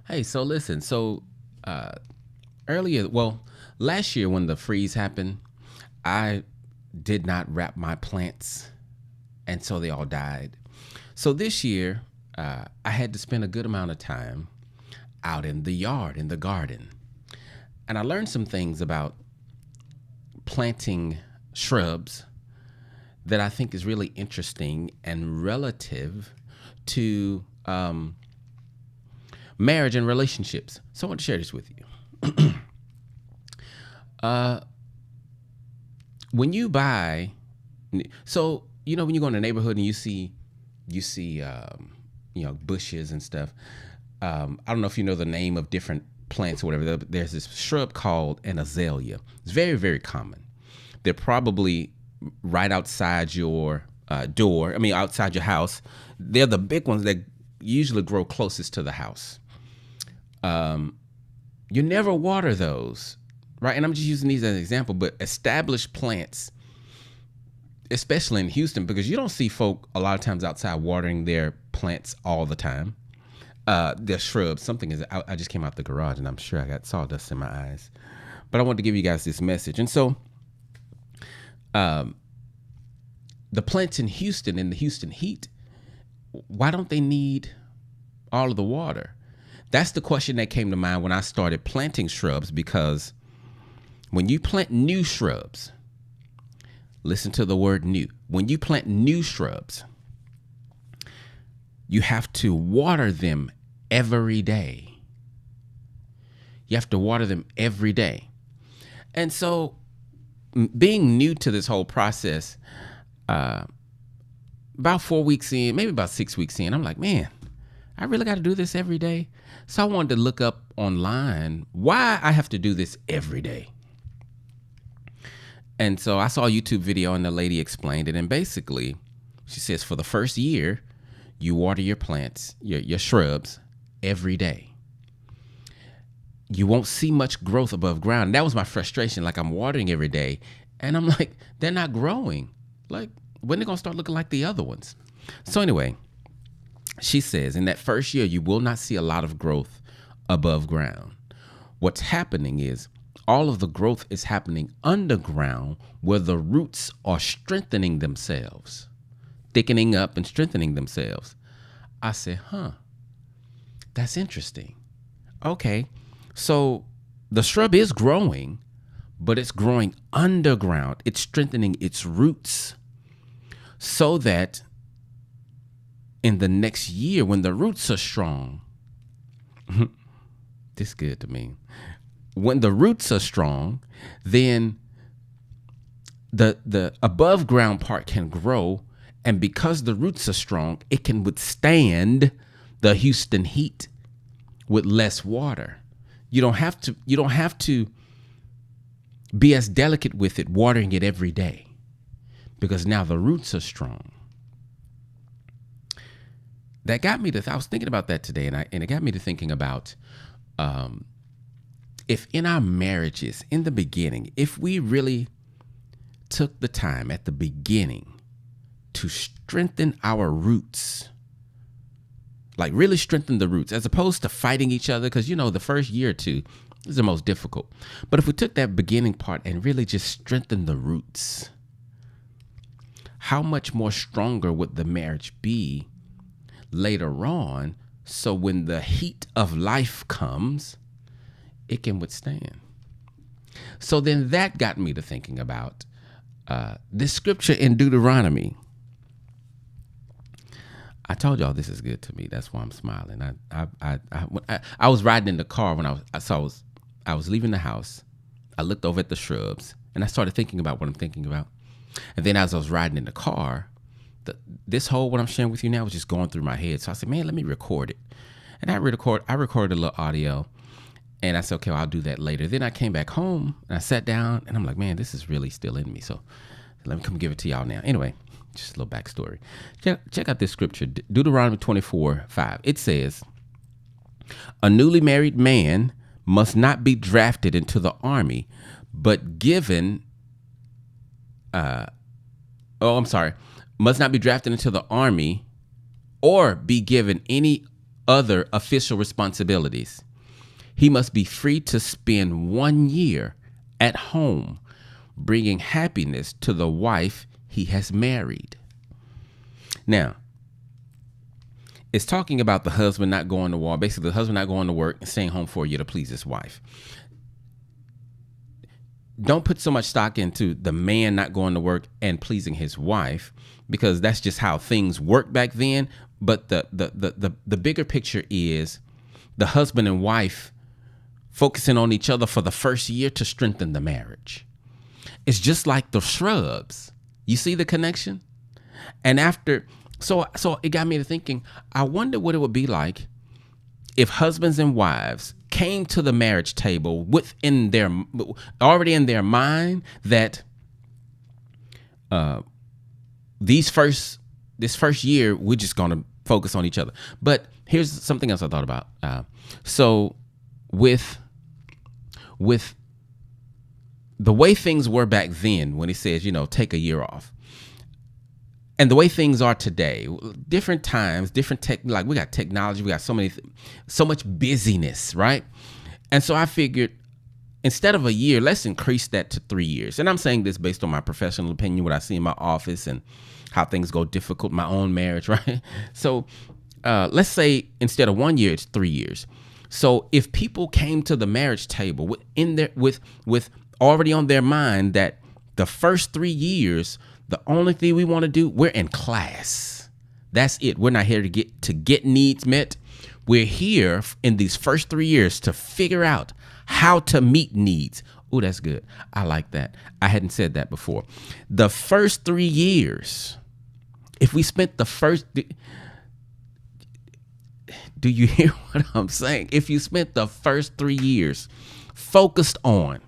Hey, so listen. Uh, earlier, well, last year when the freeze happened, I did not wrap my plants, and so they all died. So this year, I had to spend a good amount of time out in the yard, in the garden, and I learned some things about planting shrubs that I think is really interesting and relative to marriage and relationships. So I want to share this with you. When you buy, so when you go in the neighborhood and you see bushes and stuff. I don't know if you know the name of different plants or whatever. There's this shrub called an azalea. It's very, very common. They're probably right outside your door. I mean, outside your house. They're the big ones that usually grow closest to the house. You never water those, right? And I'm just using these as an example, but established plants, especially in Houston, because you don't see folk a lot of times outside watering their plants all the time. Their shrubs. Something is. I just came out the garage and I'm sure I got sawdust in my eyes, but I wanted to give you guys this message. And so, the plants in Houston, in the Houston heat, why don't they need all of the water? That's the question that came to mind when I started planting shrubs, because when you plant new shrubs, listen to the word new. When you plant new shrubs, you have to water them every day. You have to water them every day. And so, being new to this whole process, about 4 weeks in, maybe about 6 weeks in, I'm like, man, I really got to do this every day. So I wanted to look up online why I have to do this every day. And so I saw a YouTube video and the lady explained it. And basically, she says for the first year, you water your plants, your shrubs, every day. You won't see much growth above ground. That was my frustration. Like, I'm watering every day, and I'm like, they're not growing. Like, when are they going to start looking like the other ones? So anyway, she says in that first year, you will not see a lot of growth above ground. What's happening is all of the growth is happening underground, where the roots are strengthening themselves, thickening up and strengthening themselves. I said, that's interesting. Okay, so the shrub is growing, but it's growing underground. It's strengthening its roots so that in the next year, when the roots are strong, this is good to me. When the roots are strong, then the above ground part can grow, and because the roots are strong, it can withstand the Houston heat with less water. You don't have to be as delicate with it, watering it every day, because now the roots are strong. That got me to I was thinking about that today, and it got me to thinking about if in our marriages, in the beginning, if we really took the time at the beginning to strengthen our roots, like really strengthen the roots, as opposed to fighting each other, because the first year or two is the most difficult. But if we took that beginning part and really just strengthened the roots, how much more stronger would the marriage be later on? So when the heat of life comes, it can withstand. So then that got me to thinking about this scripture in Deuteronomy. I told y'all this is good to me. That's why I'm smiling. I was riding in the car when I was leaving the house. I looked over at the shrubs and I started thinking about what I'm thinking about. And then as I was riding in the car, this whole what I'm sharing with you now was just going through my head. So I said, man, let me record it. And I recorded a little audio. And I said, okay, well, I'll do that later. Then I came back home and I sat down and I'm like, man, this is really still in me. So let me come give it to y'all now. Anyway, just a little backstory. Check out this scripture, Deuteronomy 24:5. It says, a newly married man must not be drafted into the army, but given, must not be drafted into the army or be given any other official responsibilities. He must be free to spend 1 year at home, bringing happiness to the wife he has married. Now, it's talking about the husband not going to war. Basically, the husband not going to work and staying home for a year to please his wife. Don't put so much stock into the man not going to work and pleasing his wife, because that's just how things worked back then. But the bigger picture is the husband and wife focusing on each other for the first year to strengthen the marriage. It's just like the shrubs. You see the connection? And after, so it got me to thinking, I wonder what it would be like if husbands and wives came to the marriage table within their, already in their mind that this first year, we're just going to focus on each other. But here's something else I thought about. So with the way things were back then, when it says, take a year off, and the way things are today, different times, different tech, like we got technology, we got so much busyness, right? And so I figured, instead of a year, let's increase that to 3 years. And I'm saying this based on my professional opinion, what I see in my office and how things go difficult, my own marriage, right? So let's say instead of 1 year, it's 3 years. So if people came to the marriage table with already on their mind that the first 3 years, the only thing we want to do, we're in class. That's it. We're not here to get needs met. We're here in these first 3 years to figure out how to meet needs. Oh, that's good. I like that. I hadn't said that before. The first 3 years, if we spent the first, do you hear what I'm saying? If you spent the first 3 years focused on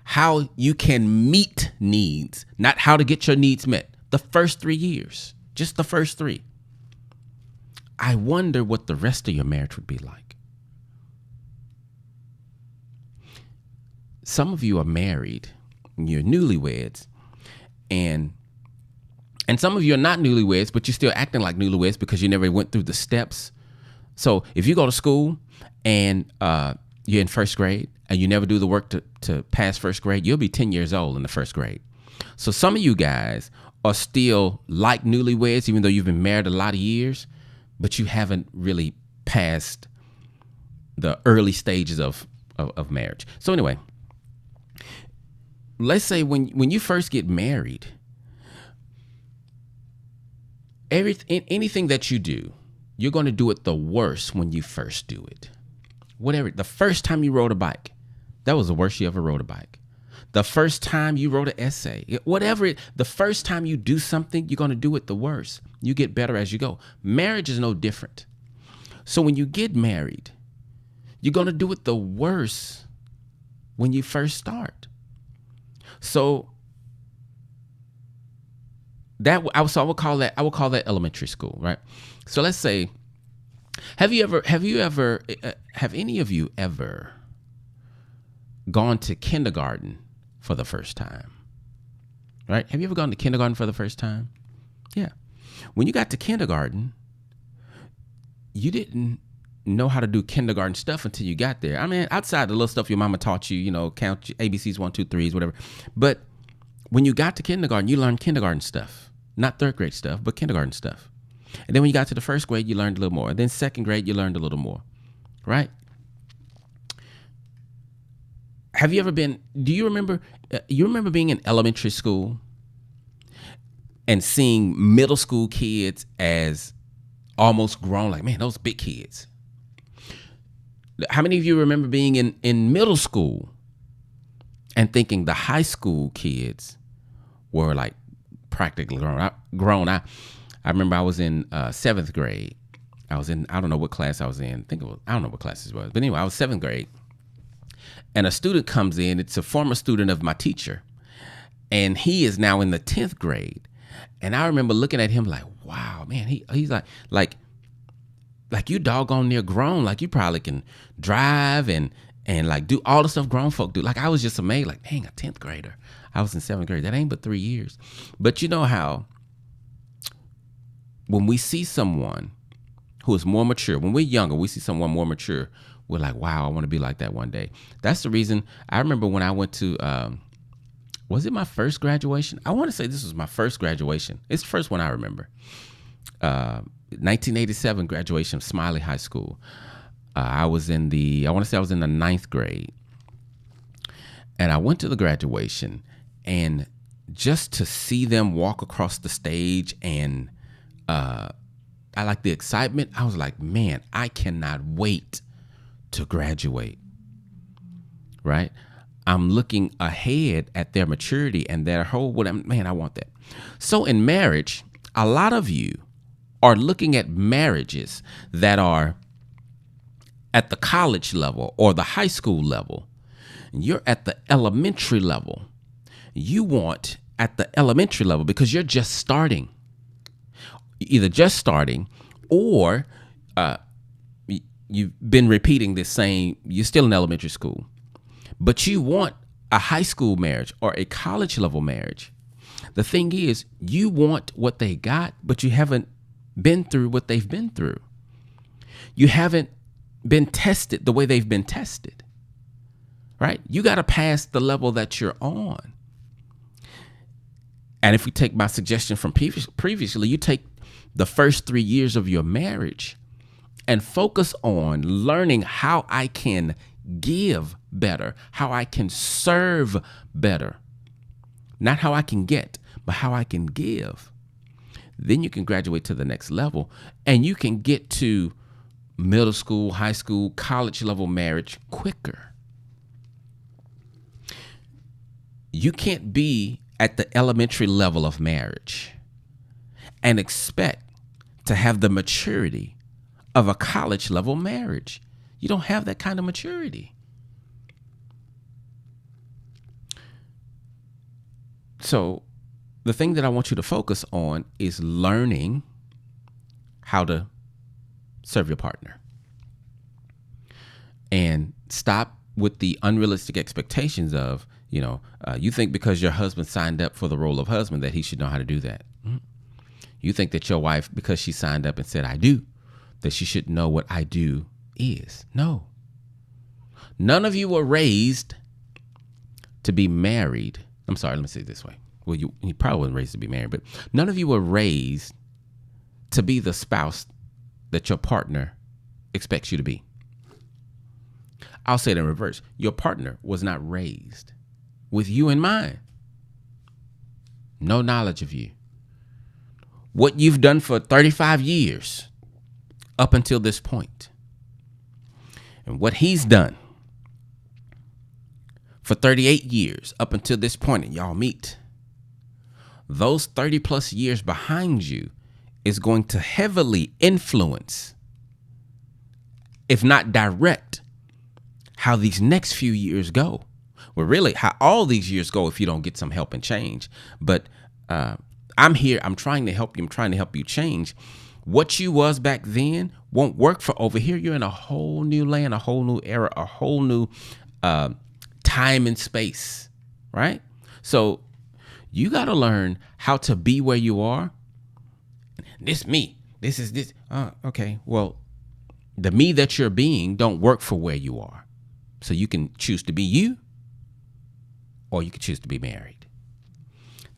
how you can meet needs, not how to get your needs met, the first 3 years, just the first 3, I wonder what the rest of your marriage would be like. Some of you are married, you're newlyweds, and some of you are not newlyweds, but you're still acting like newlyweds because you never went through the steps. So if you go to school and you're in first grade and you never do the work to pass first grade, you'll be 10 years old in the first grade. So some of you guys are still like newlyweds, even though you've been married a lot of years, but you haven't really passed the early stages of marriage. So anyway, let's say when you first get married, anything that you do, you're going to do it the worst when you first do it. Whatever, the first time you rode a bike, that was the worst you ever rode a bike. The first time you wrote an essay, the first time you do something, you're going to do it the worst. You get better as you go. Marriage is no different. So when you get married, you're going to do it the worst when you first start. So I would call that elementary school, right? So let's say, have any of you ever gone to kindergarten for the first time? Right? Have you ever gone to kindergarten for the first time? Yeah. When you got to kindergarten, you didn't know how to do kindergarten stuff until you got there. I mean, outside the little stuff your mama taught you, count ABCs, 1, 2, 3s, whatever. But when you got to kindergarten, you learned kindergarten stuff. Not third grade stuff, but kindergarten stuff. And then when you got to the first grade, you learned a little more. And then second grade, you learned a little more, right? Have you ever been, do you remember being in elementary school and seeing middle school kids as almost grown, like, man, those big kids? How many of you remember being in middle school and thinking the high school kids were like practically grown? I remember I was in 7th grade. I don't know what class I was in. I don't know what class it was. But anyway, I was 7th grade. And a student comes in. It's a former student of my teacher. And he is now in the 10th grade. And I remember looking at him like, wow, man, he's like you doggone near grown. Like you probably can drive and like do all the stuff grown folk do. Like I was just amazed, like, dang, a 10th grader. I was in 7th grade. That ain't but 3 years. But you know how when we see someone who is more mature. When we're younger, we see someone more mature. We're like, wow, I want to be like that one day. That's the reason. I remember when I went to, was it my first graduation? I want to say this was my first graduation. It's the first one I remember. 1987 graduation of Smiley High School. I want to say I was in the 9th grade. And I went to the graduation, and just to see them walk across the stage and I like the excitement. I was like, man, I cannot wait to graduate. Right? I'm looking ahead at their maturity and their whole, man, I want that. So in marriage, a lot of you are looking at marriages that are at the college level or the high school level. You're at the elementary level. You want at the elementary level because you're just starting. Either just starting or you've been repeating this same, you're still in elementary school. But you want a high school marriage or a college level marriage. The thing is, you want what they got, but you haven't been through what they've been through. You haven't been tested the way they've been tested. Right? You got to pass the level that you're on. And if we take my suggestion from previously, you take the first 3 years of your marriage and focus on learning how I can give better, how I can serve better. Not how I can get, but how I can give. Then you can graduate to the next level and you can get to middle school, high school, college level marriage quicker. You can't be at the elementary level of marriage and expect to have the maturity of a college level marriage. You don't have that kind of maturity. So the thing that I want you to focus on is learning how to serve your partner. And stop with the unrealistic expectations of, you think because your husband signed up for the role of husband that he should know how to do that. You think that your wife, because she signed up and said, I do, that she should know what I do is. No. None of you were raised to be married. I'm sorry, let me say it this way. Well, you probably wasn't raised to be married, but none of you were raised to be the spouse that your partner expects you to be. I'll say it in reverse. Your partner was not raised with you in mind. No knowledge of you. What you've done for 35 years up until this point. And what he's done for 38 years up until this point, and y'all meet. Those 30 plus years behind you is going to heavily influence, if not direct, how these next few years go. Well, really, how all these years go if you don't get some help and change. But I'm here. I'm trying to help you. I'm trying to help you change. What you was back then won't work for over here. You're in a whole new land, a whole new era, a whole new time and space, right? So you got to learn how to be where you are. This me. This is this. Okay. Well, the me that you're being don't work for where you are. So you can choose to be you, or you can choose to be married.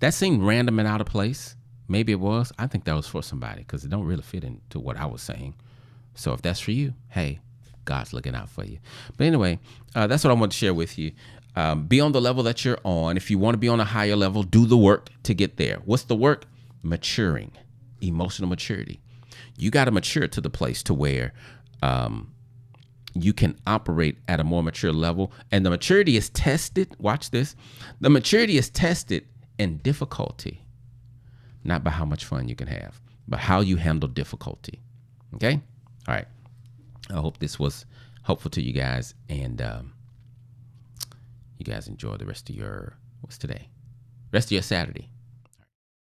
That seemed random and out of place. Maybe it was. I think that was for somebody because it don't really fit into what I was saying. So if that's for you, hey, God's looking out for you. But anyway, that's what I want to share with you. Be on the level that you're on. If you want to be on a higher level, do the work to get there. What's the work? Maturing, emotional maturity. You got to mature to the place to where you can operate at a more mature level. And the maturity is tested. Watch this. The maturity is tested in difficulty, not by how much fun you can have, but how you handle difficulty. Okay? All right. I hope this was helpful to you guys. And you guys enjoy the rest of your, what's today? Rest of your Saturday.